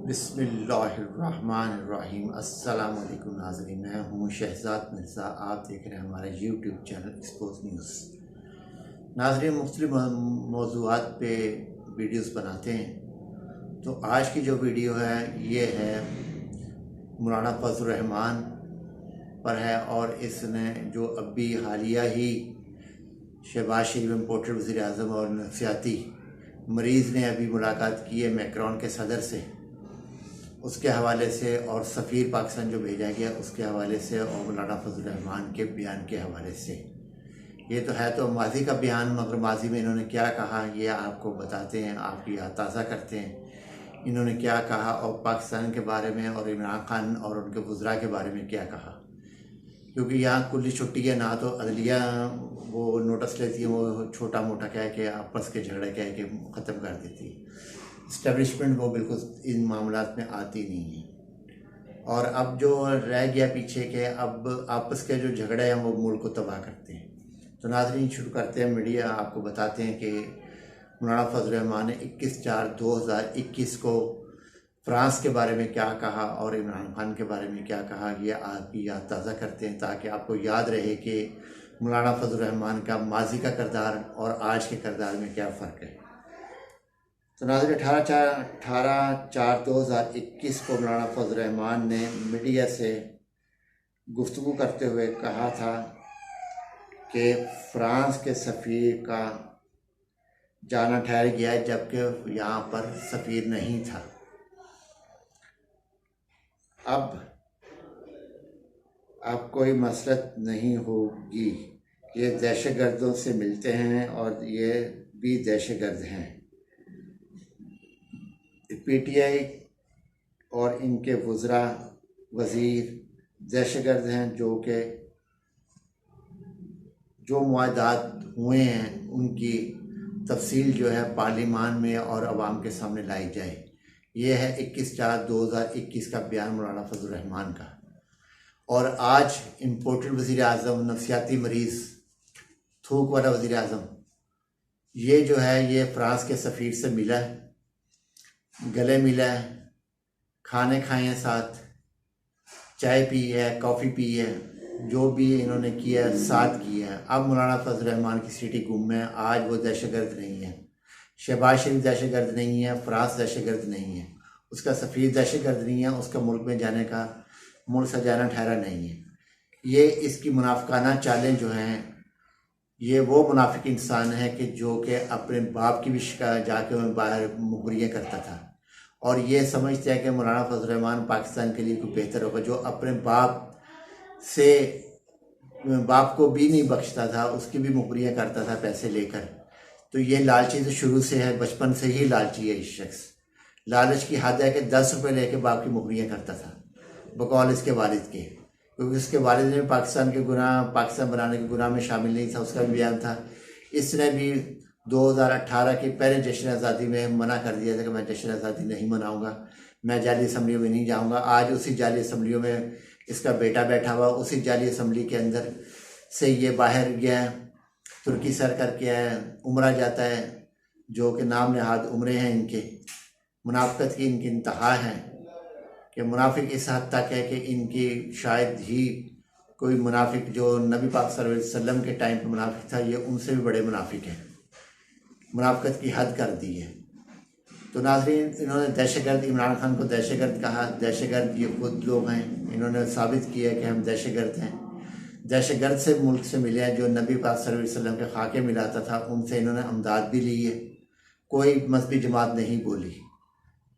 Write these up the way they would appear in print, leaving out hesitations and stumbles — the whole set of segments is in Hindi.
बिस्मिल्लाहिर्रहमानिर्रहीम। अस्सलाम वालेकुम नाज़रीन, मैं हूँ शहजाद मिर्ज़ा। आप देख रहे हैं हमारे यूट्यूब चैनल एक्सपोज न्यूज़। नाज़रीन, मुख्तलिफ मौज़ूआत पे वीडियोस बनाते हैं। तो आज की जो वीडियो है ये है मौलाना फजल रहमान पर है, और इसने जो अभी हालिया ही शहबाज शरीफ इम्पोर्टेड वज़ीर आज़म और नफसियाती मरीज़ ने अभी मुलाकात की है मैक्रोन के सदर से, उसके हवाले से, और सफ़ीर पाकिस्तान जो भेजा गया उसके हवाले से, और मौलाना फजल रहमान के बयान के हवाले से। ये तो है तो माजी का बयान, मगर माजी में इन्होंने क्या कहा ये आपको बताते हैं, आपकी याद ताज़ा करते हैं इन्होंने क्या कहा, और पाकिस्तान के बारे में और इमरान खान और उनके वज़रा के बारे में क्या कहा। क्योंकि यहाँ कुल्ली छुट्टी है, ना तो अदलिया वो नोटिस लेती है, वो छोटा मोटा कह के आपस के झगड़े कह के ख़त्म कर देती है। इस्टेब्लिशमेंट वो बिल्कुल इन मामलात में आती नहीं है। और अब जो रह गया पीछे के, अब आपस के जो झगड़े हैं वो मुल्क को तबाह करते हैं। तो नाज़रीन, शुरू करते हैं। मीडिया आपको बताते हैं कि मौलाना फजल रहमान ने 21/4/2021 को फ्रांस के बारे में क्या कहा और इमरान खान के बारे में क्या कहा, ये आपकी याद ताज़ा करते हैं ताकि आपको याद रहे कि मौलाना फजल रहमान का माजी का किरदार और आज के किरदार में क्या फ़र्क है। तो नाज़रीन, 18/4/2021 को मौलाना फजल रहमान ने मीडिया से गुफ्तगू करते हुए कहा था कि फ्रांस के सफ़ीर का जाना ठहर गया जबकि यहाँ पर सफ़ीर नहीं था। अब कोई मसलत नहीं होगी, ये दहशतगर्दों से मिलते हैं और ये भी दहशतगर्द हैं। पीटीआई और इनके वज़रा वज़ीर दहशतगर्द हैं, जो मुआहदात हुए हैं उनकी तफसील जो है पार्लिमान में और अवाम के सामने लाई जाए। ये है 21/4/2021 का बयान मौलाना फजल रहमान का। और आज इम्पोर्टेड वज़ीर आज़म, नफसियाती मरीज़, थूक वाला वज़ीर आज़म, ये जो है ये फ्रांस के सफ़ीर से मिला है, गले मिला है, खाने खाए हैं, साथ चाय पी है, कॉफ़ी पी है, जो भी इन्होंने किया साथ किया है। अब मौलाना फजल रहमान की सीटी गुम है। आज वो दहशतगर्द नहीं है, शहबाज शरीफ दहशतगर्द नहीं है, फ्रांस दहशतगर्द नहीं है, उसका सफ़ीर दहशतगर्द नहीं है, उसका मुल्क में जाने का, मुल्क से जाना ठहरा नहीं है। ये इसकी मुनाफिकाना चालें जो हैं, ये वो मुनाफिक इंसान है कि जो कि अपने बाप की भी जाके बाहर मुखबरियाँ करता था, और ये समझते हैं कि मौलाना फजल रहमान पाकिस्तान के लिए कोई बेहतर होगा, जो अपने बाप को भी नहीं बख्शता था, उसकी भी मुखबरियाँ करता था पैसे लेकर। तो ये लालची तो शुरू से है, बचपन से ही लालची है। इस शख्स लालच की हद है कि 10 रुपये लेके बाप की मुखबरियाँ करता था बकौल इसके वालिद के, क्योंकि उसके वालिद ने पाकिस्तान बनाने के गुनाह में शामिल नहीं था, उसका भी बयान था। इसने भी 2018 के पहले जश्न आज़ादी में मना कर दिया था कि मैं जश्न आज़ादी नहीं मनाऊंगा, मैं जाली असम्बलियों में नहीं जाऊंगा। आज उसी जाली असम्बलियों में इसका बेटा बैठा हुआ, उसी जाली असम्बली के अंदर से ये बाहर गया है, तुर्की सर करके है, उम्रा जाता है, जो कि नाम नहाद उम्रे हैं इनके। मुनाफिकत की इनकी इंतहा है कि मुनाफिक इस हद तक है कि इनकी शायद ही कोई मुनाफिक जो नबी पाक सल्लल्लाहु अलैहि वसल्लम के टाइम पर मुनाफिक था, ये उनसे भी बड़े मुनाफिक हैं। मुनाफिकत की हद कर दी है। तो नाज़रीन, इन्होंने दहशतगर्द, इमरान खान को दहशतगर्द कहा। दहशतगर्द ये खुद लोग हैं, इन्होंने साबित किया कि हम दहशतगर्द हैं। दहशतगर्द से मुल्क से मिले हैं जो नबी पाक सल्लल्लाहु अलैहि वसल्लम के खाके मिलाता था, उनसे इन्होंने अमदाद भी ली है। कोई मजहबी जमात नहीं बोली।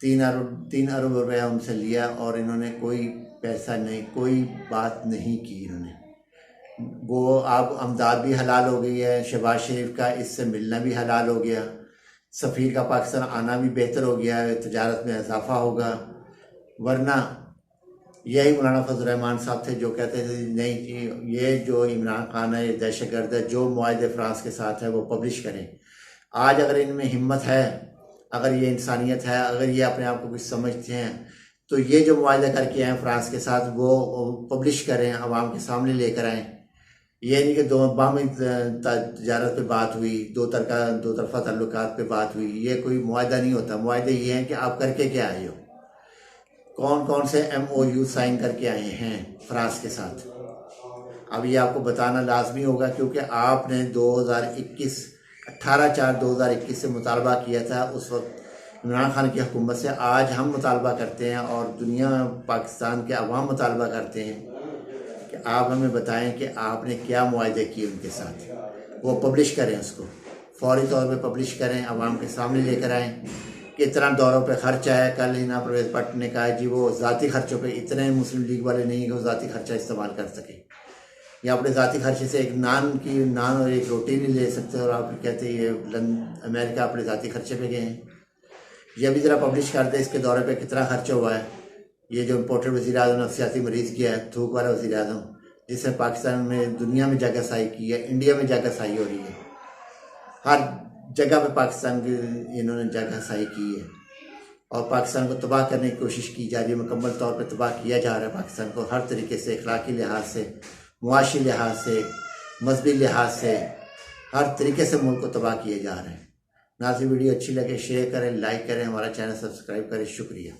3 अरब रुपया उनसे लिया और इन्होंने कोई पैसा नहीं, कोई बात नहीं की इन्होंने। वो अब अमदाद भी हलाल हो गई है, शहबाज शरीफ का इससे मिलना भी हलाल हो गया, सफ़ीर का पाकिस्तान आना भी बेहतर हो गया है, तजारत में इजाफा होगा। वरना यही मौलाना फजल रहमान साहब थे जो कहते थे नहीं, ये जो इमरान खान है ये दहशतगर्द है, जो मुआहदे फ्रांस के साथ है वो पब्लिश करें। आज अगर इनमें हिम्मत है, अगर ये इंसानियत है, अगर ये अपने आप को कुछ समझते हैं, तो ये जो मुआहदा करके आए फ्रांस के साथ वो पब्लिश करें, आवाम के सामने लेकर आएँ। ये नहीं कि दो बाहमी तजारत पे बात हुई, दो तरफा ताल्लुकात पे बात हुई, ये कोई मुआहदा नहीं होता। मुआहदे ये हैं कि आप करके क्या आए हो। कौन कौन से MOU साइन करके आए हैं फ्रांस के साथ। अब ये आपको बताना लाजमी होगा, क्योंकि आपने 18/4/2021 से मुतालबा किया था उस वक्त इमरान खान की हुकूमत से। आज हम मुतालबा करते हैं और दुनिया पाकिस्तान के अवाम मुतालबा करते हैं कि आप हमें बताएं कि आपने क्या मुआहदे किए उनके साथ। वो पब्लिश करें, उसको फौरी तौर पे पब्लिश करें, अवाम के सामने लेकर आएँ कि इतना दौरों पे खर्चा है। कल हिना परवेज़ भट्ट ने कहा जी वो ज़ाती खर्चों पे इतने मुस्लिम लीग वाले नहीं है कि वो ज़ाती खर्चा इस्तेमाल कर सके, या अपने ज़ाती खर्चे से एक नान और एक रोटी नहीं ले सकते, और आप कहते हैं ये अमेरिका अपने ज़ाती खर्चे पे गए हैं। ये भी ज़रा पब्लिश कर दे इसके दौरे पे कितना खर्चा हुआ है। ये जो इम्पोर्टेड वज़ीर आज़म नफसियाती मरीज़ किया है, थूक वाला वज़ीर आज़म, जिसने पाकिस्तान में दुनिया में जगह साई की है, इंडिया में जगह साई हो रही है, हर जगह पे पाकिस्तान की इन्होंने जगह साई की है और पाकिस्तान को तबाह करने की कोशिश की जा रही है। मुकम्मल तौर पे तबाह किया जा रहा है पाकिस्तान को, हर तरीके से, अखलाकी लिहाज से, मुआशी लिहाज से, मजहबी लिहाज से, हर तरीके से मुल्क को तबाह किए जा रहे हैं। नाज़रीन, वीडियो अच्छी लगे शेयर करें, लाइक करें, हमारा चैनल सब्सक्राइब करें। शुक्रिया।